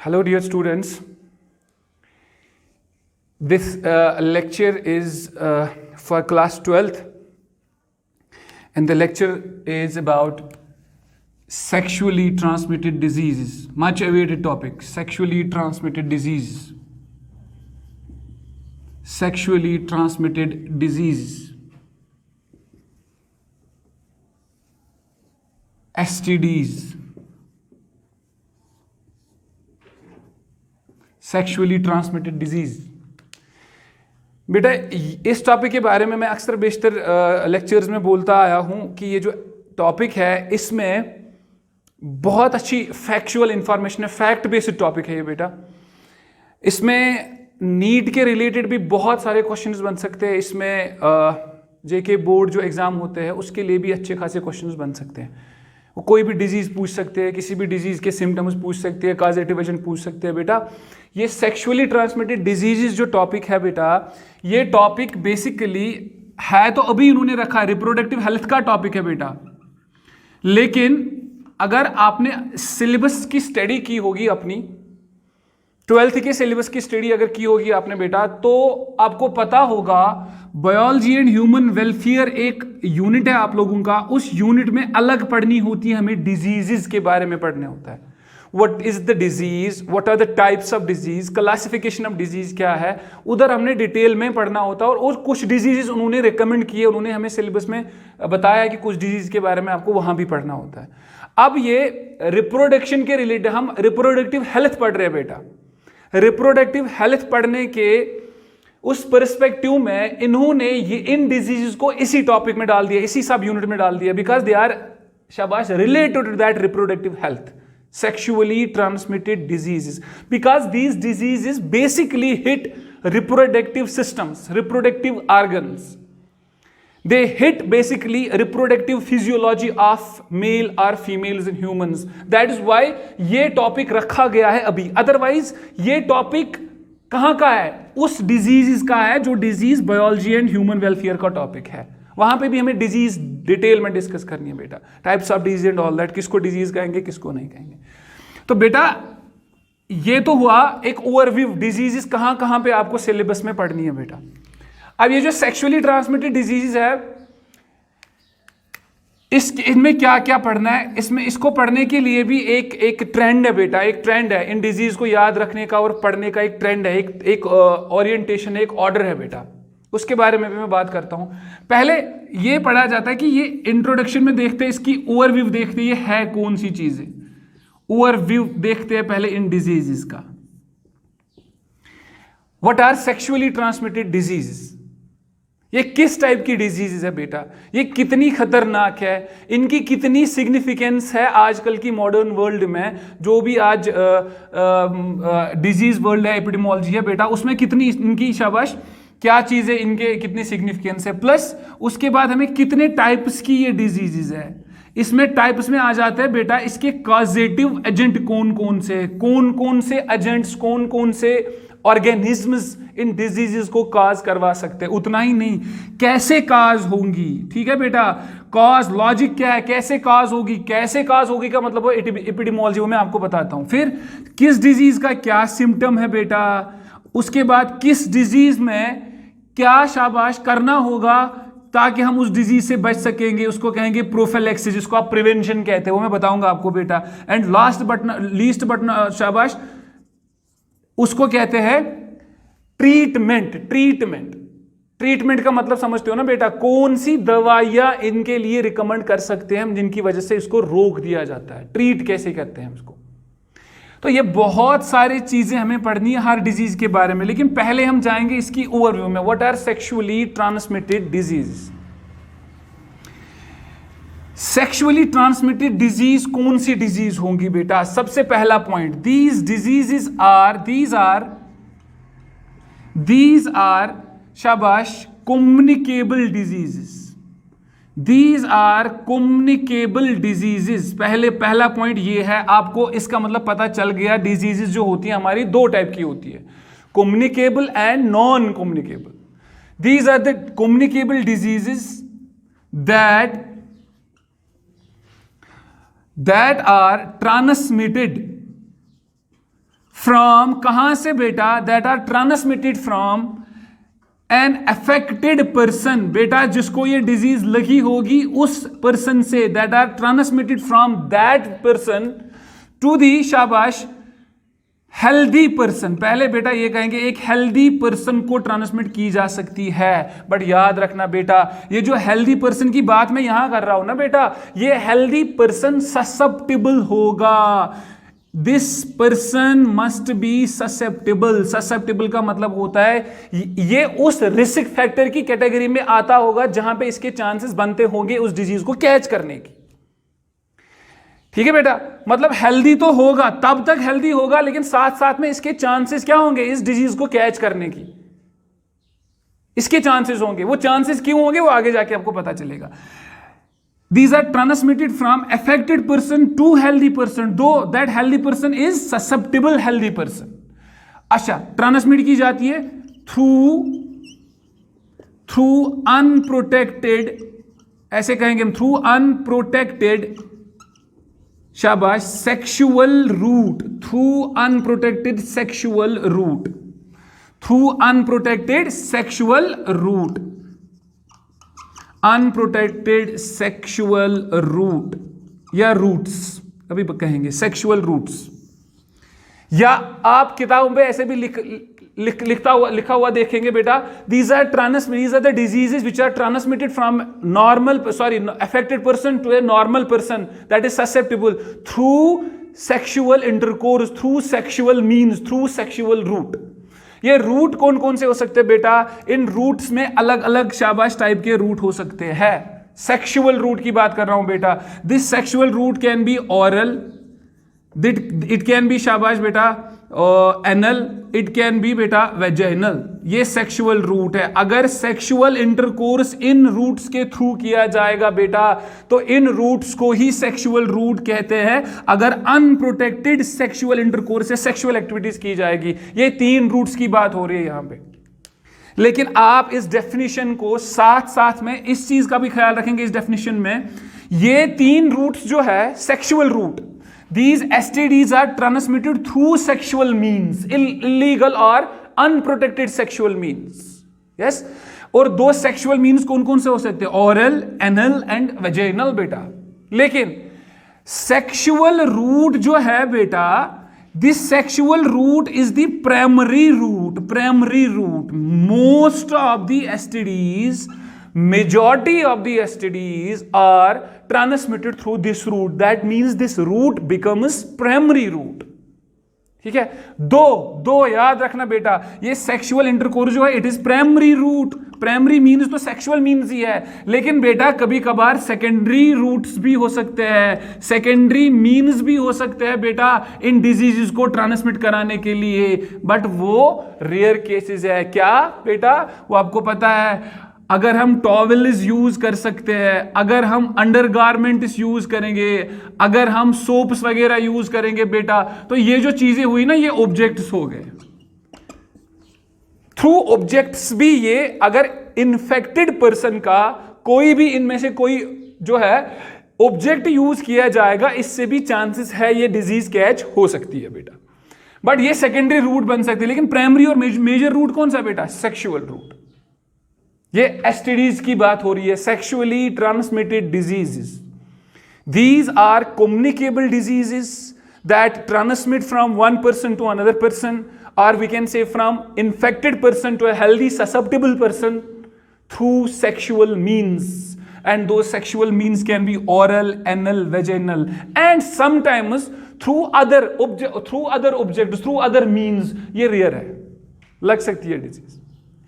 Hello dear students, this lecture is for class 12th and the lecture is about sexually transmitted diseases, much awaited topic, sexually transmitted diseases. Sexually transmitted diseases, STDs, sexually transmitted disease. बेटा इस topic के बारे में मैं अक्सर बेशतर lectures में बोलता आया हूं कि ये जो टॉपिक है इसमें बहुत अच्छी फैक्चुअल इंफॉर्मेशन है, फैक्ट बेस्ड टॉपिक है ये बेटा। इसमें नीट के रिलेटेड भी बहुत सारे क्वेश्चंस बन सकते हैं, इसमें जेके बोर्ड जो एग्ज़ाम होते हैं उसके लिए भी अच्छे खासे क्वेश्चंस बन सकते हैं। वो कोई भी डिजीज़ पूछ सकते हैं, किसी भी डिजीज़ के सिम्टम्स पूछ सकते हैं, कॉजेटिव एजेंट पूछ सकते हैं। बेटा ये सेक्सुअली ट्रांसमिटेड डिजीजेस जो टॉपिक है बेटा, ये टॉपिक बेसिकली है तो अभी उन्होंने रखा है, रिप्रोडक्टिव हेल्थ का टॉपिक है बेटा। लेकिन अगर आपने सिलेबस की स्टडी की होगी, अपनी 12th के सिलेबस की स्टडी अगर की होगी आपने बेटा, तो आपको पता होगा बायोलॉजी एंड ह्यूमन वेलफेयर एक यूनिट है आप लोगों का। उस यूनिट में अलग पढ़नी होती है, हमें डिजीजेस के बारे में पढ़ना होता है। What is the disease, what are the types of disease, classification of disease क्या है, उधर हमने डिटेल में पढ़ना होता है। और कुछ डिजीजेस उन्होंने रिकमेंड किए, उन्होंने हमें सिलेबस में बताया कि कुछ डिजीज के बारे में आपको वहां भी पढ़ना होता है। अब ये रिप्रोडक्शन के रिलेटेड हम रिप्रोडक्टिव हेल्थ पढ़ रहे हैं बेटा। रिप्रोडक्टिव हेल्थ पढ़ने के उस पर्सपेक्टिव में इन्होंने ये इन डिजीजेस को इसी टॉपिक में डाल दिया, इसी सब यूनिट में डाल दिया, बिकॉज दे आर शाबाश related to that reproductive health, sexually transmitted diseases, because these diseases basically hit reproductive systems, reproductive organs. They hit basically reproductive physiology of male or females in humans. That is why ये topic रखा गया है अभी। Otherwise ये topic कहाँ का है? उस डिजीज का है जो disease biology and human welfare का टॉपिक है। वहां पे भी हमें डिजीज डिटेल में डिस्कस करनी है बेटा, types of disease and all that, किसको डिजीज कहेंगे किसको नहीं कहेंगे। तो बेटा ये तो हुआ एक ओवरव्यू, डिजीजेस कहां कहां पे आपको सिलेबस में पढ़नी है बेटा। अब ये जो सेक्सुअली ट्रांसमिटेड डिजीज है, इनमें क्या क्या पढ़ना है, इसमें इसको पढ़ने के लिए भी एक ट्रेंड है बेटा, एक ट्रेंड है इन डिजीज को याद रखने का और पढ़ने का। एक ट्रेंड है, एक ओरिएंटेशन है, एक ऑर्डर है बेटा। उसके बारे में भी मैं बात करता हूं। पहले ये पढ़ा जाता है कि ये इंट्रोडक्शन में देखते हैं, इसकी ओवरव्यू देखते हैं, ये है कौन सी चीजें, ओवरव्यू देखते हैं पहले इन डिजीजेस का। What are sexually transmitted diseases, ये किस टाइप की डिजीजेस है बेटा, ये कितनी खतरनाक है, इनकी कितनी सिग्निफिकेंस है आजकल की मॉडर्न वर्ल्ड में। जो भी आज डिजीज वर्ल्ड है, एपिडेमोलॉजी है बेटा, उसमें कितनी इनकी शाबाश क्या चीज़ है, इनके कितनी सिग्निफिकेंस है। प्लस उसके बाद हमें कितने टाइप्स की ये डिजीजेज है, इसमें टाइप्स में आ जाते हैं बेटा इसके कॉजेटिव एजेंट कौन कौन से एजेंट्स, कौन कौन से ऑर्गेनिज्म्स इन डिजीजेस को काज करवा सकते हैं। उतना ही नहीं, कैसे काज होंगी, ठीक है बेटा, कॉज लॉजिक क्या है, कैसे काज होगी, कैसे काज होगी का मतलब एपिडेमोलॉजी, वो मैं आपको बताता हूं। फिर किस डिजीज का क्या सिम्टम है बेटा, उसके बाद किस डिजीज में क्या शाबाश करना होगा ताकि हम उस डिजीज से बच सकेंगे, उसको कहेंगे प्रोफिलैक्सिस, जिसको आप प्रिवेंशन कहते हैं, वो मैं बताऊंगा आपको बेटा। And last but least but शाबाश उसको कहते हैं ट्रीटमेंट। ट्रीटमेंट का मतलब समझते हो ना बेटा, कौन सी दवाइयां इनके लिए रिकमेंड कर सकते हैं हम जिनकी वजह से इसको रोक दिया जाता है, ट्रीट कैसे करते हैं उसको। तो ये बहुत सारी चीजें हमें पढ़नी है हर डिजीज के बारे में, लेकिन पहले हम जाएंगे इसकी ओवरव्यू में। What are sexually transmitted disease, sexually transmitted disease कौन सी डिजीज होंगी बेटा। सबसे पहला पॉइंट, दीज आर शाबाश communicable diseases, these are communicable diseases. पहला पॉइंट ये है, आपको इसका मतलब पता चल गया। डिजीजेस जो होती है हमारी दो टाइप की होती है, communicable and non communicable. These are the communicable diseases that are transmitted from, कहां से बेटा, that are transmitted from an affected person, बेटा जिसको ये डिजीज लगी होगी उस पर्सन से, that are transmitted from that person to the, शाबाश, हेल्दी पर्सन। पहले बेटा ये कहेंगे एक हेल्दी पर्सन को ट्रांसमिट की जा सकती है, बट याद रखना बेटा ये जो हेल्दी पर्सन की बात मैं यहां कर रहा हूं ना बेटा, ये हेल्दी पर्सन ससेप्टेबल होगा। This person must be susceptible. Susceptible का मतलब होता है ये उस रिस्क फैक्टर की कैटेगरी में आता होगा जहां पे इसके चांसेस बनते होंगे उस डिजीज को कैच करने की। ठीक है बेटा, मतलब हेल्दी तो होगा, तब तक हेल्दी होगा, लेकिन साथ साथ में इसके चांसेस क्या होंगे इस डिजीज को कैच करने की, इसके चांसेस होंगे। वो चांसेस क्यों होंगे वो आगे जाके आपको पता चलेगा। These are transmitted from affected person to healthy person, though that healthy person is susceptible healthy person. अच्छा, ट्रांसमिट की जाती है थ्रू अनप्रोटेक्टेड, ऐसे कहेंगे हम, थ्रू अनप्रोटेक्टेड, शाबाश, sexual route, through unprotected sexual route, through unprotected sexual route, unprotected sexual route या routes, अभी कहेंगे सेक्सुअल रूट्स, या आप किताबों में ऐसे भी लिखा हुआ देखेंगे बेटा, these are the diseases which are transmitted from affected person to a normal person that is susceptible through sexual intercourse, through sexual means, through sexual route. ये रूट कौन कौन से हो सकते हैं बेटा, इन रूट्स में अलग अलग शाबाश टाइप के रूट हो सकते हैं। सेक्सुअल रूट की बात कर रहा हूं बेटा, this sexual route can be oral, it can be शाबाश बेटा एनल, इट कैन बी बेटा वेजाइनल। ये सेक्सुअल रूट है। अगर सेक्सुअल इंटरकोर्स इन रूट्स के थ्रू किया जाएगा बेटा तो इन रूट्स को ही सेक्सुअल रूट कहते हैं। अगर अनप्रोटेक्टेड सेक्सुअल इंटरकोर्स या सेक्सुअल एक्टिविटीज की जाएगी, ये 3 रूट्स की बात हो रही है यहां पे। लेकिन आप इस डेफिनेशन को साथ साथ में इस चीज का भी ख्याल रखेंगे, इस डेफिनेशन में ये 3 रूट्स जो है sexual route, these STDs are transmitted through sexual means, illegal or unprotected sexual means. Yes, और 2 सेक्सुअल मीन्स कौन कौन से हो सकते हैं, ऑरल, एनल एंड वेजाइनल बेटा। लेकिन सेक्सुअल रूट जो है बेटा, this sexual route is the primary route, primary route. Most of the STDs, majority of the STDs are transmitted through this route. That means this route becomes primary route. ठीक है, दो याद रखना बेटा, ये सेक्सुअल इंटरकोर्स जो है it is primary route. Primary means तो सेक्सुअल मीन्स ही है, लेकिन बेटा कभी कभार सेकेंडरी रूट्स भी हो सकते हैं, सेकेंडरी मीन्स भी हो सकते हैं बेटा इन डिजीजेस को ट्रांसमिट कराने के लिए, बट वो रेयर केसेस है। क्या बेटा, वो आपको पता है, अगर हम टॉवेल्स यूज कर सकते हैं, अगर हम अंडरगारमेंट्स यूज करेंगे, अगर हम सोप्स वगैरह यूज करेंगे बेटा, तो ये जो चीजें हुई ना ये ऑब्जेक्ट्स हो गए। थ्रू ऑब्जेक्ट्स भी ये, अगर इन्फेक्टेड पर्सन का कोई भी इनमें से कोई जो है ऑब्जेक्ट यूज किया जाएगा, इससे भी चांसेस है ये डिजीज कैच हो सकती है बेटा। बट ये सेकेंडरी रूट बन सकती है, लेकिन प्राइमरी और मेजर रूट कौन सा बेटा, सेक्सुअल रूट। ये एसटीडीज की बात हो रही है, sexually transmitted diseases. These are communicable diseases that transmit from one person to another person, or we can say from infected person to a healthy susceptible person through sexual means, and those sexual means can be oral, anal, vaginal, and sometimes through other objects, through other means. ये rare है, लग सकती है disease.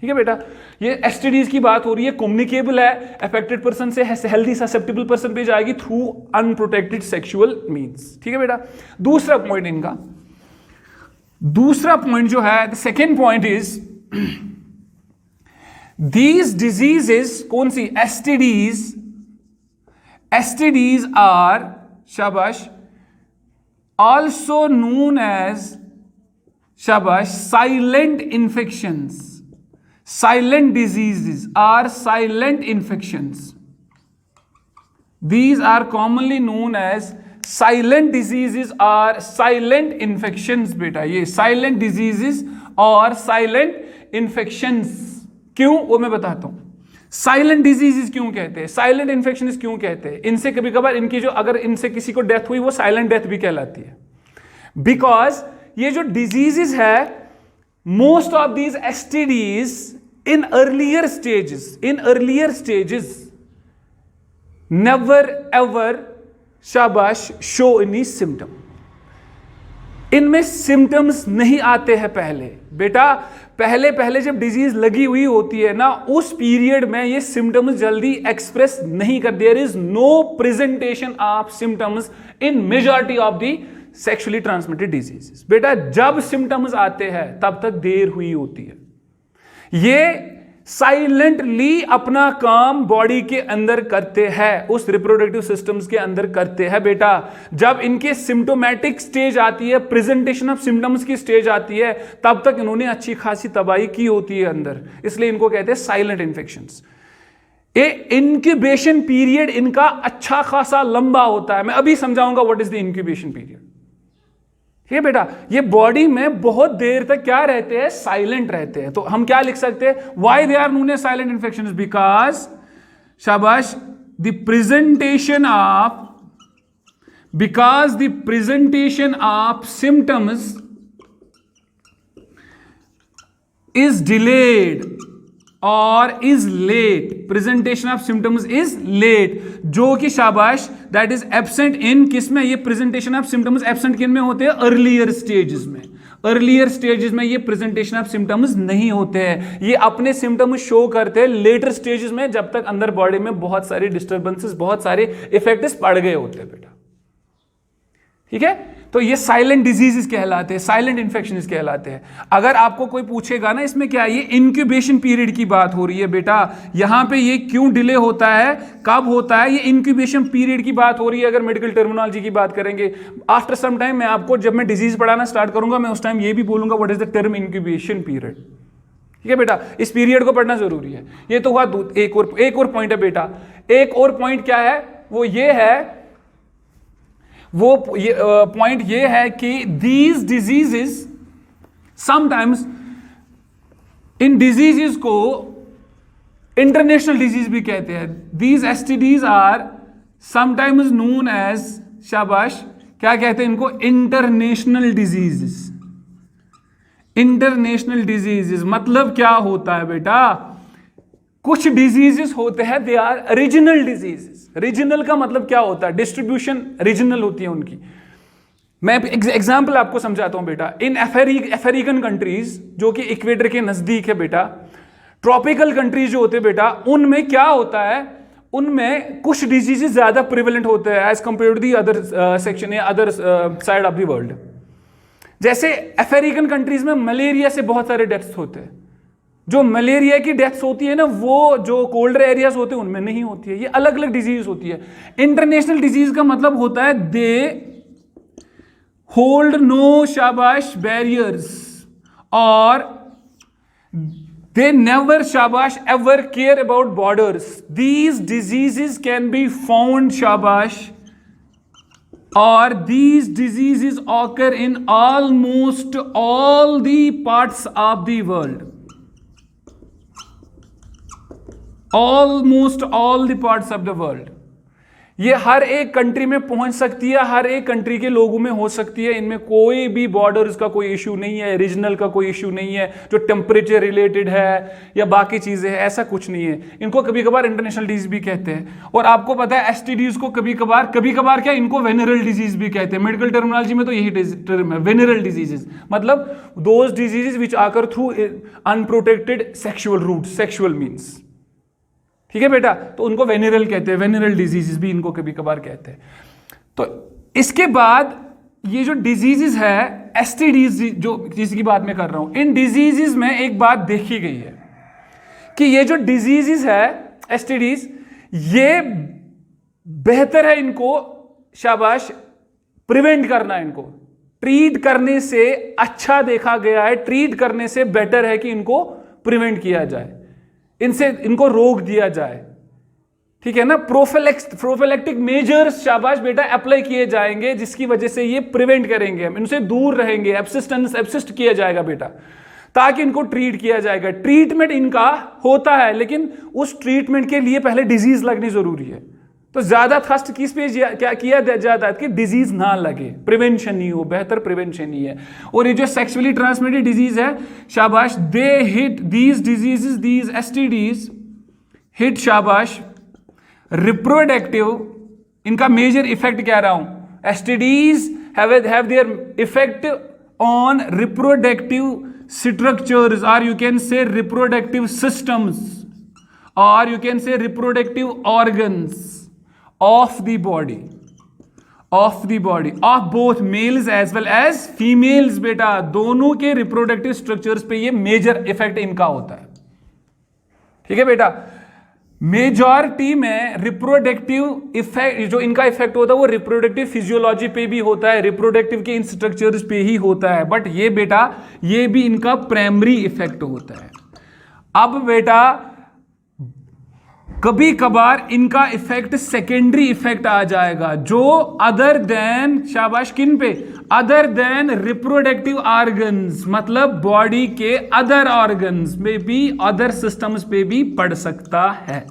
ठीक है बेटा, ये STDs की बात हो रही है, कम्युनिकेबल है, अफेक्टेड पर्सन से हेल्दी ससेप्टेबल पर्सन पे जाएगी थ्रू अनप्रोटेक्टेड सेक्सुअल मीन्स। ठीक है बेटा, दूसरा पॉइंट इनका, दूसरा पॉइंट जो है, the second point is these diseases, कौन सी, एसटीडीज आर, शाबाश, ऑल्सो नोन एज, शाबाश, silent infections. Silent diseases are silent infections. These are commonly known as silent diseases are silent infections. बेटा ये साइलेंट डिजीजेस और silent infections क्यों, वो मैं बताता हूं। साइलेंट डिजीजेस क्यों कहते हैं, साइलेंट इन्फेक्शंस क्यों कहते हैं, इनसे कभी कभार इनकी जो अगर इनसे किसी को डेथ हुई वो साइलेंट डेथ भी कहलाती है। बिकॉज ये जो डिजीजेस है, most of these STDs in earlier stages never ever शाबाश शो एनी सिम्टम। इनमें सिम्टम्स नहीं आते हैं पहले। बेटा पहले जब डिजीज लगी हुई होती है ना, उस पीरियड में ये सिम्टम्स जल्दी एक्सप्रेस नहीं कर, there is no presentation of symptoms in majority of the sexually transmitted diseases. बेटा जब सिम्टम्स आते हैं तब तक देर हुई होती है। ये साइलेंटली अपना काम बॉडी के अंदर करते हैं, उस रिप्रोडक्टिव सिस्टम्स के अंदर करते हैं। बेटा जब इनके सिम्टोमेटिक स्टेज आती है, प्रेजेंटेशन ऑफ सिम्टम्स की स्टेज आती है, तब तक इन्होंने अच्छी खासी तबाही की होती है अंदर, इसलिए इनको कहते हैं साइलेंट इन्फेक्शंस। इंक्यूबेशन पीरियड इनका अच्छा खासा लंबा होता है। मैं अभी समझाऊंगा what is the incubation period. ठीक है बेटा, ये बॉडी में बहुत देर तक क्या रहते हैं, साइलेंट रहते हैं। तो हम क्या लिख सकते हैं, why they are known as silent infections, because शाबाश the presentation of symptoms is delayed or is late, presentation of symptoms is late, जो कि शाबाश that is absent in किस में, ये presentation of symptoms absent किन में होते हैं, earlier stages में। earlier stages में ये presentation of symptoms नहीं होते हैं, ये अपने symptoms show करते हैं later stages में, जब तक अंदर बॉडी में बहुत सारे disturbances, बहुत सारे effects पड़ गए होते हैं। बेटा ठीक है, तो ये साइलेंट डिजीजेस कहलाते हैं, साइलेंट इन्फेक्शंस कहलाते हैं। अगर आपको कोई पूछेगा ना इसमें क्या है, ये इंक्यूबेशन पीरियड की बात हो रही है बेटा, यहां पे ये क्यों डिले होता है, कब होता है, ये इंक्यूबेशन पीरियड की बात हो रही है। अगर मेडिकल टर्मिनोलॉजी की बात करेंगे, आफ्टर सम टाइम मैं आपको, जब मैं डिजीज पढ़ाना स्टार्ट करूंगा, मैं उस टाइम ये भी बोलूंगा what is the term incubation period. ठीक है बेटा, इस पीरियड को पढ़ना जरूरी है। ये तो हुआ एक और पॉइंट है बेटा। एक और पॉइंट क्या है, वो ये है, वो पॉइंट ये है कि दीज डिजीजेस समटाइम्स, इन डिजीजेस को इंटरनेशनल डिजीज भी कहते हैं। These STDs are sometimes known as, शाबाश क्या कहते हैं इनको, इंटरनेशनल डिजीजेस। इंटरनेशनल डिजीजेस मतलब क्या होता है बेटा, कुछ डिजीजेस होते हैं they are regional diseases. Regional का मतलब क्या होता है, डिस्ट्रीब्यूशन रीजनल होती है उनकी। मैं एग्जांपल आपको समझाता हूं बेटा। इन अफ्रीकन कंट्रीज जो कि इक्वेटर के नजदीक है बेटा, ट्रॉपिकल कंट्रीज जो होते हैं बेटा, उनमें क्या होता है, उनमें कुछ डिजीजेस ज्यादा प्रिवेलेंट होते हैं as compare to the other section या other side of the world. जैसे अफ्रीकन कंट्रीज में मलेरिया से बहुत सारे डेथ्स होते हैं। जो मलेरिया की डेथ्स होती है ना, वो जो कोल्डर एरियाज होते हैं उनमें नहीं होती है। ये अलग अलग डिजीज होती है। इंटरनेशनल डिजीज का मतलब होता है दे होल्ड नो शाबाश बैरियर्स और दे नेवर शाबाश ever care about borders. These diseases can be found शाबाश, और these diseases occur in almost all the parts of the world. Almost all the parts of the world. ये हर एक country में पहुंच सकती है, हर एक कंट्री के लोगों में हो सकती है। इनमें कोई भी बॉर्डर्स का कोई इशू नहीं है, रीजनल का कोई इशू नहीं है, जो टेम्परेचर रिलेटेड है या बाकी चीजें हैं, ऐसा कुछ नहीं है। इनको कभी कभार इंटरनेशनल डिजीज भी कहते हैं। और आपको पता है एसटीडीज को कभी कभार क्या, इनको वेनरल डिजीज भी कहते हैं। मेडिकल टर्मिनोलॉजी में तो यही टर्म है, वेनरल डिजीजेस, मतलब those diseases which occur through unprotected sexual route, sexual means. ठीक है बेटा, तो उनको वेनरल कहते हैं, वेनरल डिजीजेस भी इनको कभी कभार कहते हैं। तो इसके बाद ये जो डिजीजेस है, एसटीडीज जो जिसकी बात मैं कर रहा हूं, इन डिजीजेस में एक बात देखी गई है कि ये जो डिजीजेस है एसटीडीज, ये बेहतर है इनको शाबाश प्रिवेंट करना। इनको ट्रीट करने से अच्छा देखा गया है, ट्रीट करने से बेटर है कि इनको प्रिवेंट किया जाए, इनको रोक दिया जाए। ठीक है ना। प्रोफिलैक्टिक मेजर्स शाबाश बेटा अप्लाई किए जाएंगे, जिसकी वजह से ये प्रिवेंट करेंगे, हम इनसे दूर रहेंगे, एब्सिस्ट किया जाएगा बेटा, ताकि इनको ट्रीट किया जाएगा। ट्रीटमेंट इनका होता है, लेकिन उस ट्रीटमेंट के लिए पहले डिजीज लगनी जरूरी है। तो ज्यादा थ्रस्ट किस पे क्या किया जाता है कि डिजीज ना लगे, प्रिवेंशन ही हो, बेहतर प्रिवेंशन ही है। और ये जो सेक्सुअली ट्रांसमिटेड डिजीज है शाबाश, they hit these diseases, these STDs hit शाबाश रिप्रोडक्टिव, इनका मेजर इफेक्ट कह रहा हूं, STDs have their effect on reproductive structures, और you can say reproductive systems, और you can say reproductive organs of the body of both males as well as females बेटा, दोनों के रिप्रोडक्टिव स्ट्रक्चर्स पे ये मेजर इफेक्ट इनका होता है। ठीक है बेटा, मेजॉरिटी में रिप्रोडक्टिव इफेक्ट जो इनका इफेक्ट होता है वो रिप्रोडक्टिव फिजियोलॉजी पे भी होता है, रिप्रोडक्टिव के इन स्ट्रक्चर्स पे ही होता है, बट ये बेटा ये भी इनका प्राइमरी इफेक्ट होता है। अब बेटा कभी कभार इनका इफेक्ट सेकेंडरी इफेक्ट आ जाएगा, जो अदर देन शाबाश किन पे, अदर देन रिप्रोडक्टिव ऑर्गन्स, मतलब बॉडी के अदर ऑर्गन्स में भी, अदर सिस्टम्स पे भी पड़ सकता है,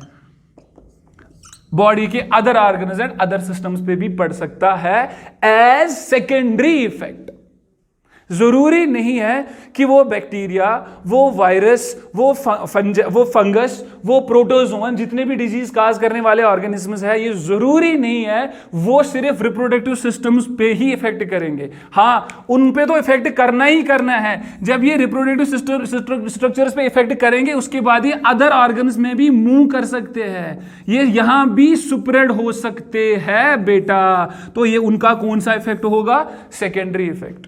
बॉडी के other organs and other systems पे भी पड़ सकता है एज सेकेंडरी इफेक्ट। जरूरी नहीं है कि वो बैक्टीरिया, वो वायरस, वो फंगस, वो प्रोटोजोन, जितने भी डिजीज काज करने वाले ऑर्गेनिजम्स है, ये जरूरी नहीं है वो सिर्फ रिप्रोडक्टिव सिस्टम्स पे ही इफेक्ट करेंगे। हाँ, उन पे तो इफेक्ट करना ही करना है। जब ये रिप्रोडक्टिव स्ट्रक्चर्स पे इफेक्ट करेंगे, उसके बाद ये अदर ऑर्गन्स में भी मूव कर सकते हैं, ये यहां भी स्प्रेड हो सकते हैं बेटा। तो ये उनका कौन सा इफेक्ट होगा, सेकेंडरी इफेक्ट।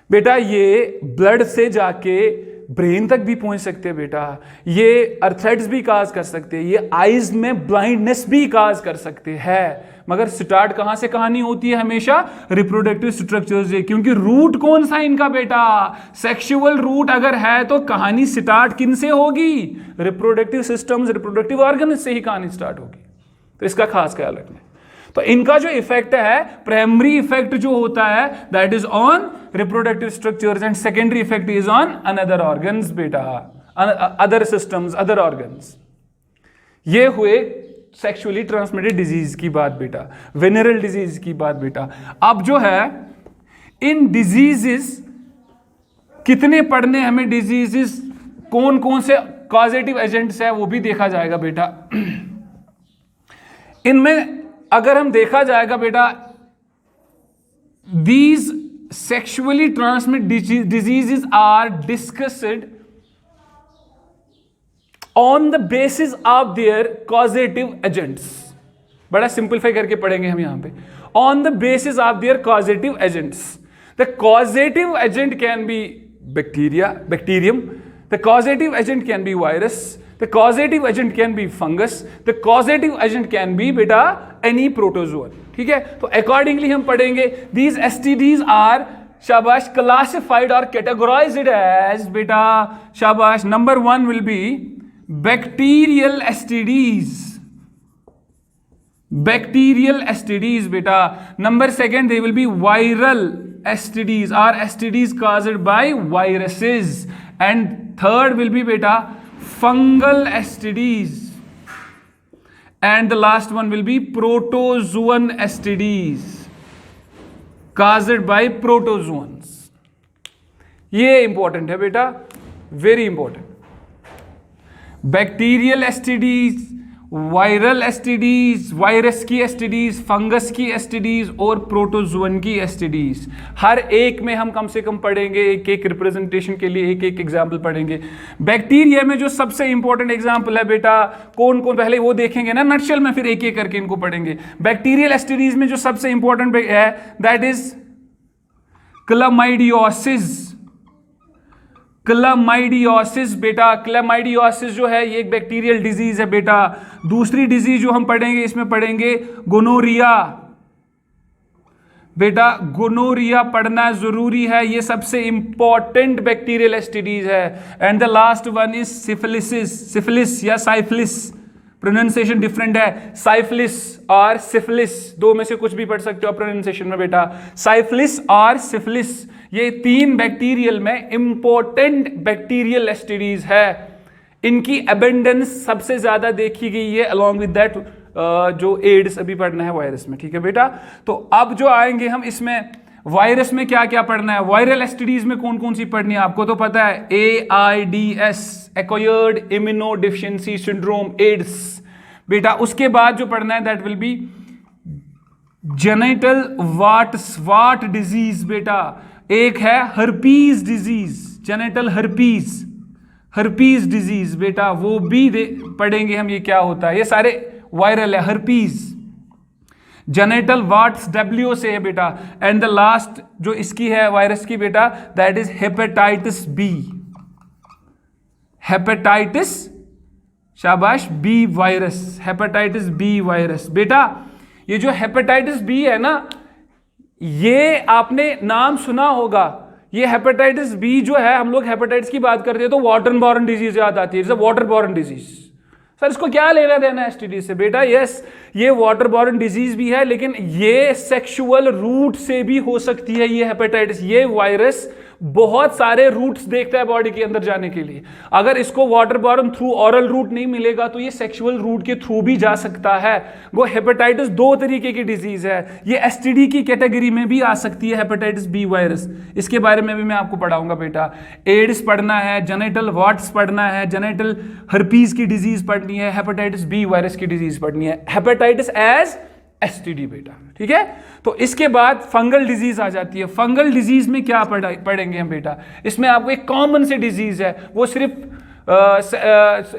बेटा ये ब्लड से जाके ब्रेन तक भी पहुंच सकते हैं बेटा, ये अर्थराइटिस भी काज कर सकते हैं, ये आईज में ब्लाइंडनेस भी काज कर सकते हैं। मगर स्टार्ट कहां से कहानी होती है, हमेशा रिप्रोडक्टिव स्ट्रक्चर से, क्योंकि रूट कौन सा इनका बेटा, सेक्सुअल रूट अगर है तो कहानी स्टार्ट किन से होगी, रिप्रोडक्टिव सिस्टम्स, रिप्रोडक्टिव ऑर्गन से ही कहानी स्टार्ट होगी। तो इसका खास ख्याल रखना। तो इनका जो इफेक्ट है, प्राइमरी इफेक्ट जो होता है that is on reproductive structures and secondary effect is on another organs बेटा, अदर सिस्टम्स, अदर ऑर्गन्स। ये हुए सेक्सुअली ट्रांसमिटेड डिजीज की बात बेटा, वेनेरल डिजीज की बात बेटा। अब जो है इन डिजीजेस कितने पढ़ने हमें, डिजीजेस कौन कौन से कॉजेटिव एजेंट्स है वो भी देखा जाएगा बेटा। इनमें अगर हम देखा जाएगा बेटा, these sexually transmitted diseases are discussed on the basis of their causative agents। बड़ा सिंपलीफाई करके पढ़ेंगे हम यहां पे, on the basis of their causative agents। The causative agent can be bacterium, the causative agent can be virus, the causative agent can be fungus, the causative agent can be बेटा any protozoan। ठीक है, तो accordingly हम पढ़ेंगे these STDs are शाबाश classified or categorized as बेटा शाबाश, number 1 will be bacterial STDs, bacterial STDs बेटा। number 2 they will be viral STDs or STDs caused by viruses, and third will be बेटा fungal STDs, and the last one will be protozoan STDs caused by protozoans। ये important है बेटा, very important. Bacterial STDs, viral STDs, virus की STDs, fungus की STDs और protozoan की STDs, हर एक में हम कम से कम पढ़ेंगे, एक एक रिप्रेजेंटेशन के लिए एक एक एग्जाम्पल पढ़ेंगे। बैक्टीरिया में जो सबसे इंपॉर्टेंट एग्जाम्पल है बेटा, कौन कौन, पहले वो देखेंगे ना नटशेल में, फिर एक एक करके इनको पढ़ेंगे। बैक्टीरियल एसटीडीज में जो सबसे इंपॉर्टेंट है दैट इज क्लामाइडियोसिस। क्लामाइडियोसिस बेटा, क्लामाइडियोसिस जो है ये एक बैक्टीरियल डिजीज है बेटा। दूसरी डिजीज जो हम पढ़ेंगे, इसमें पढ़ेंगे गोनोरिया बेटा, गोनोरिया पढ़ना जरूरी है, ये सबसे इंपॉर्टेंट बैक्टीरियल एसटीडीज है। And the last one is syphilis, syphilis या साइफिलिस प्रोनाउंसिएशन डिफरेंट है, साइफिलिस और सिफिलिस, दो में से कुछ भी पढ़ सकते हो प्रोनाउंसिएशन में बेटा। साइफिलिस और सिफिलिस ये 3 बैक्टीरियल में इंपॉर्टेंट बैक्टीरियल एसटीडीज है। इनकी अबेंडेंस सबसे ज्यादा देखी गई है अलॉन्ग विद दैट जो एड्स अभी पढ़ना है वायरस में, ठीक है बेटा। तो अब जो आएंगे हम इसमें वायरस में क्या क्या पढ़ना है, वायरल एसटीडीज में कौन कौन सी पढ़नी है आपको तो पता है, AIDS acquired immuno deficiency syndrome AIDS बेटा। उसके बाद जो पढ़ना है that will be genital wart disease बेटा। एक है herpes disease, genital herpes disease बेटा, वो भी पढ़ेंगे हम, ये क्या होता है, ये सारे वायरल है। हर्पीज, जेनिटल वाट्स डब्ल्यू से है बेटा, एंड द लास्ट जो इसकी है वायरस की बेटा that is hepatitis B, hepatitis, शाबाश, B virus, hepatitis B virus बेटा। ये जो हेपेटाइटिस बी है ना, ये आपने नाम सुना होगा। ये हेपेटाइटिस बी जो है, हम लोग हेपेटाइटिस की बात करते हैं तो वाटर बॉर्न डिजीज याद आती है, वाटर बॉर्न डिजीज। सर इसको क्या लेना देना है एसटीडी से बेटा? यस, ये वाटर बॉर्न डिजीज भी है, लेकिन ये सेक्सुअल रूट से भी हो सकती है। ये हेपेटाइटिस, ये वायरस बहुत सारे रूट्स देखता है बॉडी के अंदर जाने के लिए। अगर इसको water borne through oral route नहीं मिलेगा तो ये सेक्सुअल रूट के थ्रू भी जा सकता है। वो हेपेटाइटिस 2 तरीके की डिजीज है, ये एसटीडी की कैटेगरी में भी आ सकती है, हेपेटाइटिस बी वायरस। इसके बारे में भी मैं आपको पढ़ाऊंगा बेटा। एड्स पढ़ना है, जेनिटल वाट्स पढ़ना है, जेनिटल हर्पीज की डिजीज पढ़नी है, हेपेटाइटिस बी वायरस की डिजीज पढ़नी है, हेपेटाइटिस एज एसटीडी बेटा, ठीक है। तो इसके बाद फंगल डिजीज आ जाती है। फंगल डिजीज में क्या पढ़ेंगे हम बेटा? इसमें आपको एक कॉमन से डिजीज है, वो सिर्फ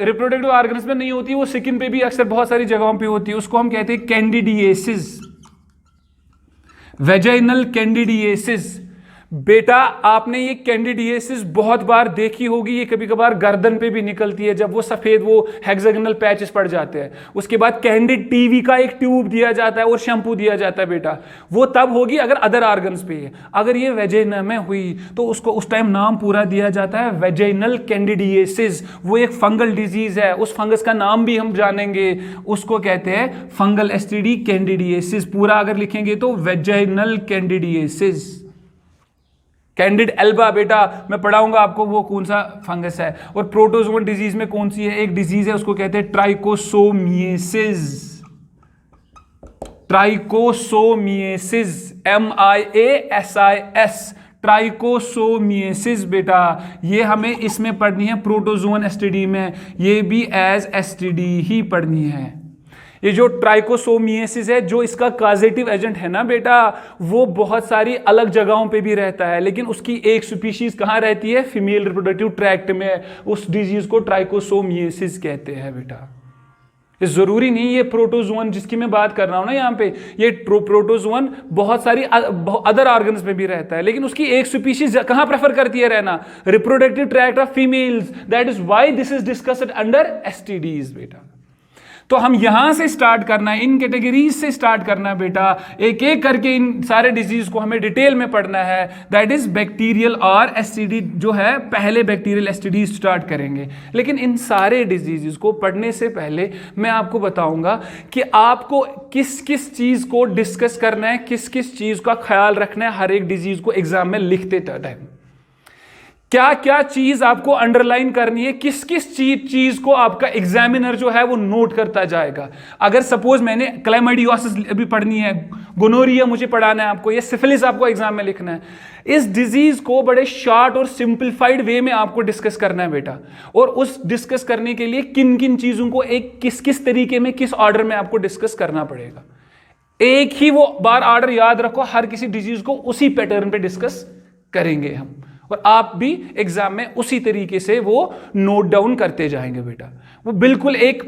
रिप्रोडक्टिव ऑर्गन्स में नहीं होती, वो स्किन पे भी अक्सर बहुत सारी जगहों पे होती है। उसको हम कहते हैं कैंडिडिएसिस, वेजाइनल कैंडिडिएसिस बेटा। आपने ये कैंडिडिएसिस बहुत बार देखी होगी, ये कभी कभार गर्दन पे भी निकलती है, जब वो सफेद वो हेक्सागोनल पैचेस पड़ जाते हैं। उसके बाद कैंडिड टीवी का एक ट्यूब दिया जाता है और शैम्पू दिया जाता है बेटा, वो तब होगी अगर अदर ऑर्गन्स पे है। अगर ये वेजाइना में हुई तो उसको उस टाइम नाम पूरा दिया जाता है वेजाइनल कैंडिडिएसिस। वो एक फंगल डिजीज है, उस फंगस का नाम भी हम जानेंगे, उसको कहते हैं फंगल एसटीडी कैंडिडिएसिस। पूरा अगर लिखेंगे तो वेजाइनल कैंडिडिएसिस। कैंडिड एल्बा बेटा मैं पढ़ाऊंगा आपको वो कौन सा फंगस है। और प्रोटोजोवन डिजीज में कौन सी है? एक डिजीज है उसको कहते हैं ट्राइकोसोमिएसिस, ट्राइकोसोमिएसिस, MIASIS, ट्राइकोसोमिएसिस बेटा। ये हमें इसमें पढ़नी है प्रोटोजोवन एसटीडी में, ये भी एज एसटीडी ही पढ़नी है। ये जो ट्राइकोसोमिएसिस है, जो इसका काजेटिव एजेंट है ना बेटा, वो बहुत सारी अलग जगहों पे भी रहता है, लेकिन उसकी एक स्पीशीज कहाँ रहती है? फीमेल रिप्रोडक्टिव ट्रैक्ट में। उस डिजीज को ट्राइकोसोमिएसिस कहते हैं बेटा। ये जरूरी नहीं ये प्रोटोजोवन जिसकी मैं बात कर रहा हूं ना यहाँ पे, ये प्रोटोजोवन बहुत सारी अदर ऑर्गन्स में भी रहता है, लेकिन उसकी एक स्पीशीज कहाँ प्रेफर करती है रहना? Reproductive tract of females. That is why this is discussed under STDs बेटा। तो हम यहां से स्टार्ट करना है, इन कैटेगरीज से स्टार्ट करना है बेटा, एक एक करके इन सारे डिजीज को हमें डिटेल में पढ़ना है। दैट इज बैक्टीरियल और एसटीडी जो है, पहले बैक्टीरियल एसटीडी स्टार्ट करेंगे। लेकिन इन सारे डिजीजेस को पढ़ने से पहले मैं आपको बताऊंगा कि आपको किस किस चीज को डिस्कस करना है, किस किस चीज का ख्याल रखना है हर एक डिजीज को एग्जाम में लिखते टाइम। क्या क्या चीज आपको अंडरलाइन करनी है, किस किस चीज को आपका एग्जामिनर जो है वो नोट करता जाएगा। अगर सपोज मैंने क्लैमाइडियोसिस अभी पढ़नी है, गोनोरिया मुझे पढ़ाना है आपको, ये सिफिलिस आपको एग्जाम में लिखना है, इस डिजीज को बड़े शॉर्ट और सिंप्लीफाइड वे में आपको डिस्कस करना है बेटा। और उस डिस्कस करने के लिए किन किन चीजों को एक किस किस तरीके में, किस ऑर्डर में आपको डिस्कस करना पड़ेगा। एक ही वो बार ऑर्डर याद रखो, हर किसी डिजीज को उसी पैटर्न पे डिस्कस करेंगे हम, और आप भी एग्जाम में उसी तरीके से वो नोट डाउन करते जाएंगे बेटा। वो बिल्कुल एक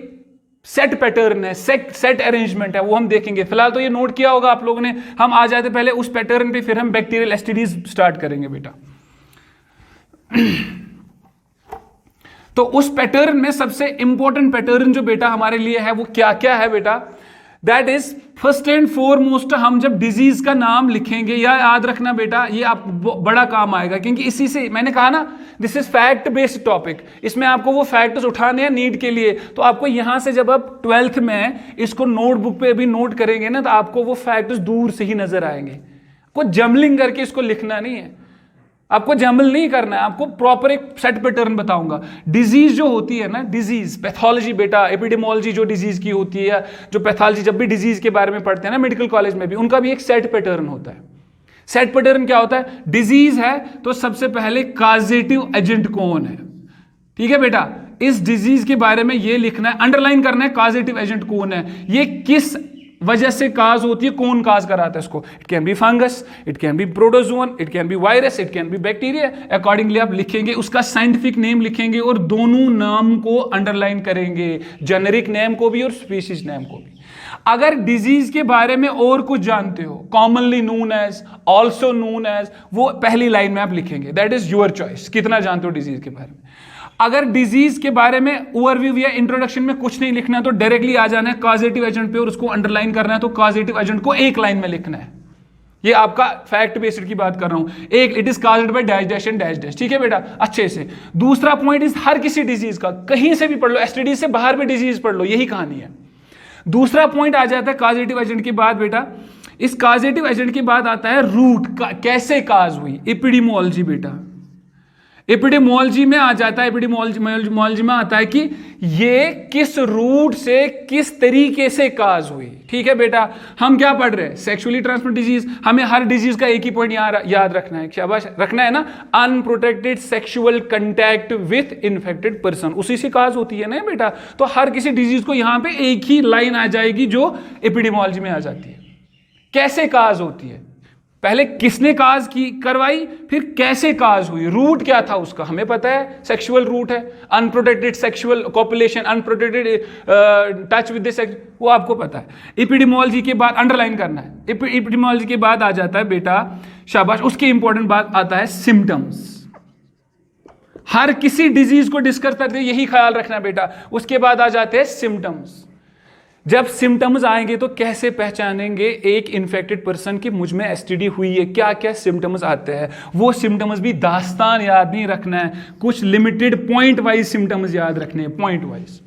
सेट पैटर्न है, सेट अरेंजमेंट है, वो हम देखेंगे। फिलहाल तो ये नोट किया होगा आप लोगों ने। हम आ जाते पहले उस पैटर्न पे, फिर हम बैक्टीरियल एसटीडीज स्टार्ट करेंगे बेटा। तो उस पैटर्न में सबसे इंपॉर्टेंट पैटर्न जो बेटा हमारे लिए है वो क्या क्या है बेटा? That is first and foremost. हम जब डिजीज का नाम लिखेंगे, या याद रखना बेटा, ये आप बड़ा काम आएगा, क्योंकि इसी से मैंने कहा ना, this is fact based topic. इसमें आपको वो फैक्ट्स उठाने हैं नीट के लिए, तो आपको यहां से जब आप 12th में इसको नोटबुक पे भी नोट करेंगे ना, तो आपको वो फैक्ट्स दूर से ही नजर आएंगे। को जमलिंग करके इसको लिखना नहीं है, आपको जमल नहीं करना है, आपको प्रॉपर एक सेट पैटर्न बताऊंगा। डिजीज जो होती है ना, डिजीज पैथोलॉजी बेटा, एपिडेमोलॉजी जो डिजीज की होती है, या जो पैथोलॉजी जब भी डिजीज के बारे में पढ़ते हैं ना मेडिकल कॉलेज में भी, उनका भी एक सेट पैटर्न होता है। सेट पैटर्न क्या होता है? डिजीज है तो सबसे पहले काजेटिव एजेंट कौन है, ठीक है बेटा, इस डिजीज के बारे में ये लिखना है, अंडरलाइन करना है काजेटिव एजेंट कौन है, ये किस वजह से काज होती है, कौन काज कराता है इसको। It can B fungus, it can B protozoan, it can B virus, it can B bacteria. Accordingly आप लिखेंगे, उसका साइंटिफिक नेम लिखेंगे और दोनों नाम को अंडरलाइन करेंगे, जेनेरिक नेम को भी और स्पीशीज नेम को भी। अगर डिजीज के बारे में और कुछ जानते हो, commonly known as, also known as, वो पहली लाइन में आप लिखेंगे, दैट इज योर चॉइस, कितना जानते हो डिजीज के बारे में। अगर डिजीज के बारे में ओवरव्यू या इंट्रोडक्शन में कुछ नहीं लिखना है, तो डायरेक्टली आ जाना है कॉजेटिव एजेंट पे और उसको अंडरलाइन करना है, तो कॉजेटिव एजेंट को एक लाइन में लिखना है। ये आपका फैक्ट बेस्ड की बात कर रहा हूं, एक it is caused by dash dash and dash dash, ठीक है बेटा, अच्छे से। दूसरा पॉइंट इज हर किसी डिजीज का, कहीं से भी पढ़ लो, एसटीडी से बाहर भी डिजीज पढ़ लो, यही कहानी है। दूसरा पॉइंट आ जाता है कॉजेटिव एजेंट के बाद बेटा, इस कॉजेटिव एजेंट के बाद आता है रूट, कैसे काज हुई, एपिडेमियोलॉजी बेटा। एपिडेमियोलॉजी में आ जाता है, एपिडेमियोलॉजी में आता है कि ये किस रूट से किस तरीके से काज हुई, ठीक है बेटा। हम क्या पढ़ रहे हैं? Sexually transmitted disease. हमें हर डिजीज का एक ही पॉइंट याद रखना है, शाबाश, रखना है ना, unprotected sexual contact with infected person, उसी से काज होती है ना बेटा। तो हर किसी डिजीज को यहां पे एक ही लाइन आ जाएगी जो एपिडेमियोलॉजी में आ जाती है। कैसे काज होती है, पहले किसने काज की करवाई, फिर कैसे काज हुई, रूट क्या था उसका, हमें पता है सेक्सुअल रूट है, unprotected sexual copulation, unprotected touch with the sex, वो आपको पता है। एपिडेमियोलॉजी के बाद अंडरलाइन करना है, एपिडेमियोलॉजी के बाद आ जाता है बेटा, शाबाश, उसकी इंपॉर्टेंट बात आता है सिम्टम्स। हर किसी डिजीज को डिस्कस करते यही ख्याल रखना बेटा। उसके बाद आ जाते हैं सिम्टम्स। जब सिम्टम्स आएंगे तो कैसे पहचानेंगे एक इन्फेक्टेड पर्सन की मुझ में एसटीडी हुई है, क्या क्या सिम्टम्स आते हैं, वो सिम्टम्स भी दास्तान याद नहीं रखना है, कुछ लिमिटेड पॉइंट वाइज सिम्टम्स याद रखने हैं, पॉइंट वाइज,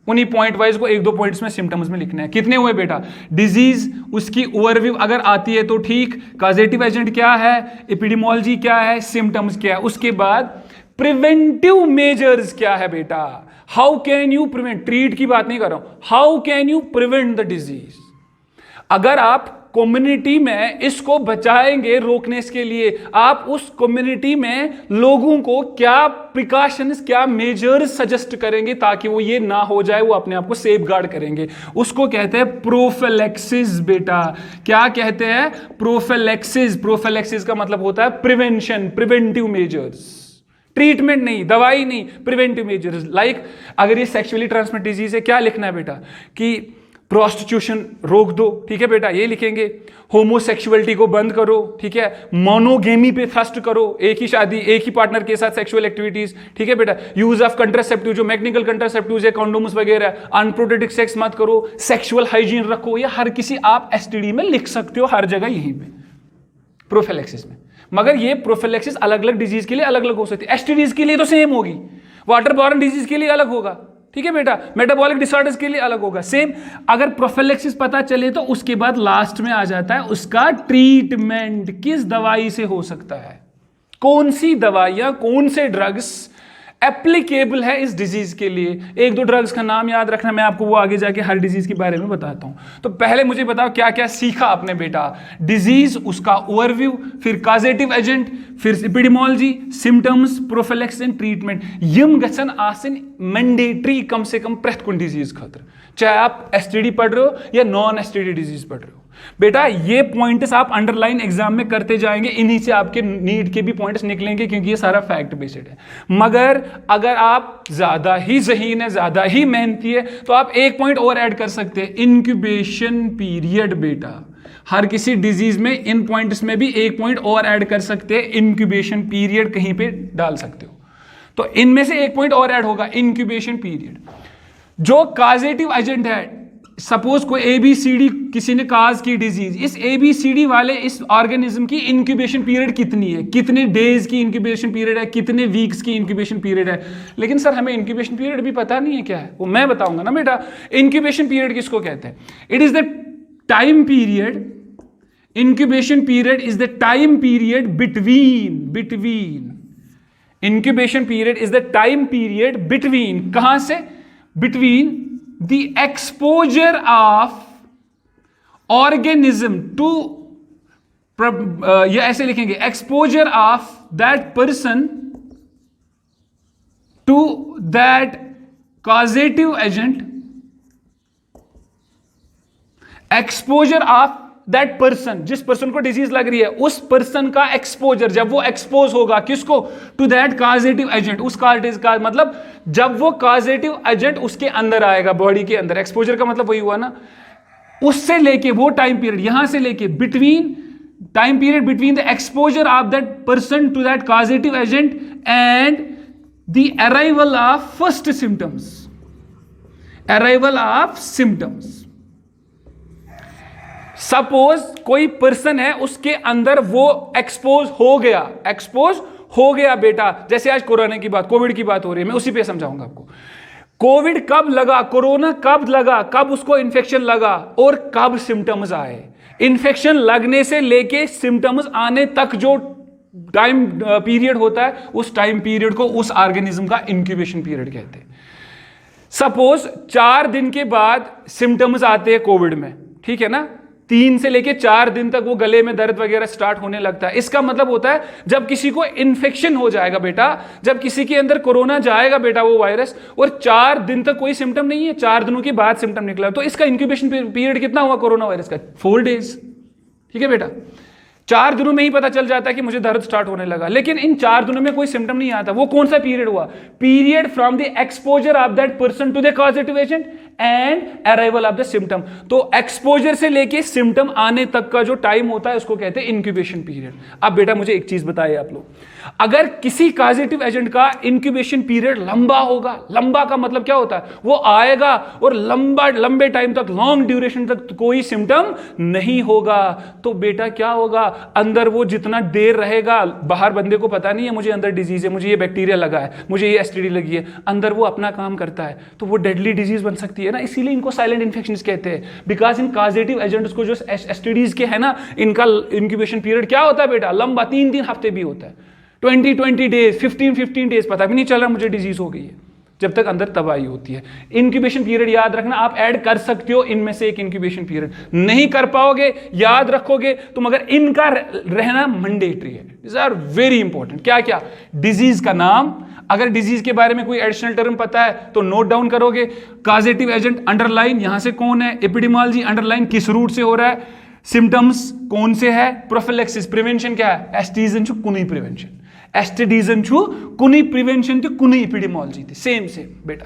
उन्हीं पॉइंट वाइज को एक दो पॉइंट्स में सिम्टम्स में लिखना है। कितने हुए बेटा? डिजीज, उसकी ओवरव्यू अगर आती है तो ठीक, कॉजेटिव एजेंट क्या है, एपिडेमियोलॉजी क्या है, सिम्टम्स क्या है, उसके बाद प्रिवेंटिव मेजर्स क्या है बेटा, how can you prevent, treat की बात नहीं कर रहा हूं, how can you prevent the disease. अगर आप कम्युनिटी में इसको बचाएंगे रोकने के लिए, आप उस कम्युनिटी में लोगों को क्या प्रिकॉशंस, क्या मेजर्स सजेस्ट करेंगे ताकि वो ये ना हो जाए, वो अपने आप को सेफगार्ड करेंगे, उसको कहते हैं प्रोफिलैक्सिस बेटा। क्या कहते हैं? प्रोफिलैक्सिस। प्रोफिलैक्सिस का मतलब होता है प्रिवेंशन, प्रिवेंटिव मेजर्स, ट्रीटमेंट नहीं, दवाई नहीं, प्रिवेंटिव मेजर्स। लाइक अगर ये सेक्सुअली ट्रांसमिटेड डिजीज है, क्या लिखना है बेटा कि प्रोस्टिट्यूशन रोक दो, ठीक है बेटा, ये लिखेंगे। होमोसेक्सुअलिटी को बंद करो, ठीक है, मोनोगेमी पे थ्रस्ट करो, एक ही शादी, एक ही पार्टनर के साथ सेक्सुअल एक्टिविटीज, ठीक है बेटा। यूज ऑफ कंट्रासेप्टिव, जो मैकेनिकल कंट्रासेप्टिव है, कॉन्डोम्स वगैरह, अनप्रोटेक्टेड सेक्स मत करो, सेक्सुअल हाइजीन रखो, या हर किसी आप एसटीडी में लिख सकते हो, हर जगह यहीं पे प्रोफिलैक्सिस में। मगर ये प्रोफिलैक्सिस अलग अलग डिजीज के लिए अलग अलग हो सकती है, एसटीडीज के लिए तो सेम होगी, वाटर बॉर्न डिजीज के लिए अलग होगा, ठीक है बेटा, मेटाबॉलिक डिसऑर्डर्स के लिए अलग होगा, सेम। अगर प्रोफिलैक्सिस पता चले तो उसके बाद लास्ट में आ जाता है उसका ट्रीटमेंट, किस दवाई से हो सकता है, कौन सी दवाइयां, कौन से ड्रग्स एप्लीकेबल है इस डिजीज के लिए। एक दो ड्रग्स का नाम याद रखना, मैं आपको वो आगे जाके हर डिजीज के बारे में बताता हूं। तो पहले मुझे बताओ क्या क्या सीखा आपने बेटा, डिजीज, उसका ओवरव्यू, फिर कॉजेटिव एजेंट, फिर epidemiology, symptoms, prophylaxis and treatment. यम गसन आसन मैंडेटरी कम से कम प्रेथ कुन डिजीज खातर, चाहे आप एसटीडी पढ़ रहे हो या नॉन एसटीडी डिजीज पढ़ रहे हो बेटा। ये पॉइंट्स आप अंडरलाइन एग्जाम में करते जाएंगे, इन्हीं से आपके नीट के भी पॉइंट्स निकलेंगे, क्योंकि ये सारा फैक्ट बेस्ड है। मगर अगर आप ज्यादा ही ज़हीन है, ज्यादा ही मेहनती है, तो आप एक पॉइंट और ऐड कर सकते हैं, इंक्यूबेशन पीरियड बेटा। हर किसी डिजीज में इन पॉइंट्स में भी एक पॉइंट और ऐड कर सकते हैं, इंक्यूबेशन पीरियड कहीं पे डाल सकते हो, तो इनमें से एक पॉइंट और ऐड होगा, इंक्यूबेशन पीरियड। जो कॉजेटिव एजेंट है, सपोज कोई ABCD किसी ने काज की डिजीज, इस ABCD वाले इस ऑर्गेनिज्म की इंक्यूबेशन पीरियड कितनी है, कितने डेज की इंक्यूबेशन पीरियड है, कितने वीक्स की इंक्यूबेशन पीरियड है। लेकिन सर हमें इंक्यूबेशन पीरियड भी पता नहीं है क्या है, वो मैं बताऊंगा ना बेटा। इंक्यूबेशन पीरियड किसको कहते हैं? It is the time period, incubation period is the time period between incubation period is the time period between, कहां से? between the exposure of organism to या ऐसे लिखेंगे, exposure of that person to that causative agent, exposure of that person, जिस person को disease लग रही है उस पर्सन का एक्सपोजर, जब वो एक्सपोज होगा किसको? To that causative agent. उस का मतलब जब वो काजेटिव एजेंट उसके अंदर आएगा, बॉडी के अंदर। एक्सपोजर का मतलब वही हुआ ना, उससे लेके वो टाइम पीरियड, यहां से लेके between, time period between the exposure of that person to that causative agent and the arrival of first symptoms, arrival of symptoms. Suppose कोई पर्सन है, उसके अंदर वो एक्सपोज हो गया बेटा। जैसे आज कोरोना की बात, कोविड की बात हो रही है, मैं उसी पे समझाऊंगा आपको। कोविड कब लगा, कोरोना कब लगा, कब उसको इन्फेक्शन लगा और कब सिम्टम्स आए। इन्फेक्शन लगने से लेके सिम्टम्स आने तक जो टाइम पीरियड होता है, उस टाइम पीरियड को उस ऑर्गेनिज्म का इंक्यूबेशन पीरियड कहते हैं। सपोज 4 दिन के बाद सिम्टम्स आते हैं कोविड में, ठीक है ना, 3 से लेके 4 दिन तक वो गले में दर्द वगैरह स्टार्ट होने लगता है। इसका मतलब होता है जब किसी को इन्फेक्शन हो जाएगा बेटा, जब किसी के अंदर कोरोना जाएगा बेटा वो वायरस, और 4 दिन तक कोई सिम्टम नहीं है, 4 दिनों के बाद सिम्टम निकला, तो इसका इंक्यूबेशन पीरियड कितना हुआ कोरोना वायरस का? 4 डेज। ठीक है बेटा, 4 दिनों में ही पता चल जाता है कि मुझे दर्द स्टार्ट होने लगा, लेकिन इन 4 दिनों में कोई सिम्टम नहीं आता। वो कौन सा पीरियड हुआ? Period from the exposure of that person to the causative agent and arrival of the symptom. तो एक्सपोजर से लेके सिम्टम आने तक का जो टाइम होता है उसको कहते हैं इंक्यूबेशन पीरियड। अब बेटा मुझे एक चीज बताइए आप लोग, अगर किसी कॉजेटिव एजेंट का इंक्यूबेशन पीरियड लंबा होगा, लंबा का मतलब क्या होता है? वो आएगा और लंबे टाइम तक, लॉन्ग ड्यूरेशन तक कोई सिम्टम नहीं होगा, तो बेटा क्या होगा? अंदर वो जितना देर रहेगा, बाहर बंदे को पता नहीं है मुझे अंदर डिजीज है, मुझे ये बैक्टीरिया लगा है, मुझे ये एसटीडी लगी है, अंदर वो अपना काम करता है, तो वो डेडली डिजीज बन सकती है ना। इसीलिए इनको साइलेंट इन्फेक्शंस कहते हैं, बिकॉज इन कॉजेटिव एजेंट्स को जो एसटीडीज के है ना, इनका इंक्यूबेशन पीरियड क्या होता है बेटा? लंबा, 3 हफ्ते भी होता है, 20 डेज, 15 डेज, पता भी नहीं चल रहा मुझे डिजीज हो गई है, जब तक अंदर तबाही होती है। इंक्यूबेशन पीरियड याद रखना, आप ऐड कर सकते हो इनमें से एक इंक्यूबेशन पीरियड, नहीं कर पाओगे, याद रखोगे तुम, मगर इनका रहना मैंडेटरी है। This are very important. क्या क्या? डिजीज का नाम, अगर डिजीज के बारे में कोई एडिशनल टर्म पता है तो नोट डाउन करोगे। कॉजेटिव एजेंट अंडरलाइन, यहां से कौन है? एपिडेमियोलॉजी अंडरलाइन, किस रूट से हो रहा है? सिम्टम्स कौन से है? प्रोफिलैक्सिस, प्रिवेंशन क्या है? एसटीजन छू कुनी प्रिवेंशन, एस्टिडीजन छू कुनी प्रिवेंशन थी, कुनी एपिडेमियोलॉजी थी, सेम बेटा,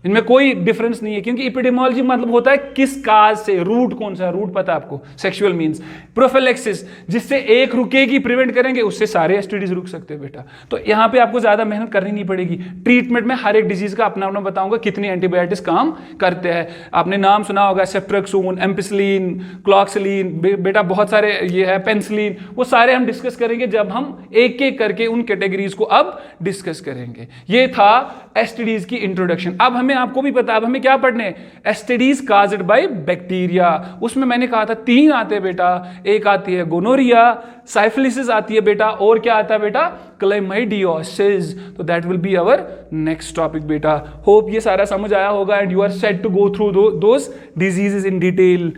इनमें कोई डिफरेंस नहीं है, क्योंकि एपिडेमियोलॉजी मतलब होता है किस काज से, रूट कौन सा, रूट पता है आपको, सेक्सुअल मींस। प्रोफिलैक्सिस, जिससे एक रुकेगी, प्रिवेंट करेंगे, उससे सारे एसटीडीज रुक सकते हैं बेटा। तो यहाँ पे आपको ज्यादा मेहनत करनी नहीं पड़ेगी। ट्रीटमेंट में हर एक डिजीज का अपना अपना बताऊंगा कितनी एंटीबायोटिक्स काम करते हैं। आपने नाम सुना होगा, सेफ्ट्रेक्सोन, एम्पिसिलिन, क्लॉक्सिलिन, बेटा बहुत सारे ये है, पेनिसिलिन, वो सारे हम डिस्कस करेंगे जब हम एक एक करके उन कैटेगरीज को अब डिस्कस करेंगे। ये था एसटीडीज की इंट्रोडक्शन। अब हमें, आपको भी पता है, अब हमें क्या पढ़ने हैं? STDs caused by bacteria. उसमें मैंने कहा था 3 आते हैं बेटा, एक आती है गोनोरिया, साइफिलिसिस आती है बेटा, और क्या आता है बेटा? क्लैमाइडियोसिस। तो that will be our next topic बेटा। होप ये सारा समझ आया होगा and you are set to go through those diseases in detail.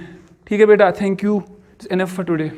ठीक है बेटा, thank you, it's enough for today.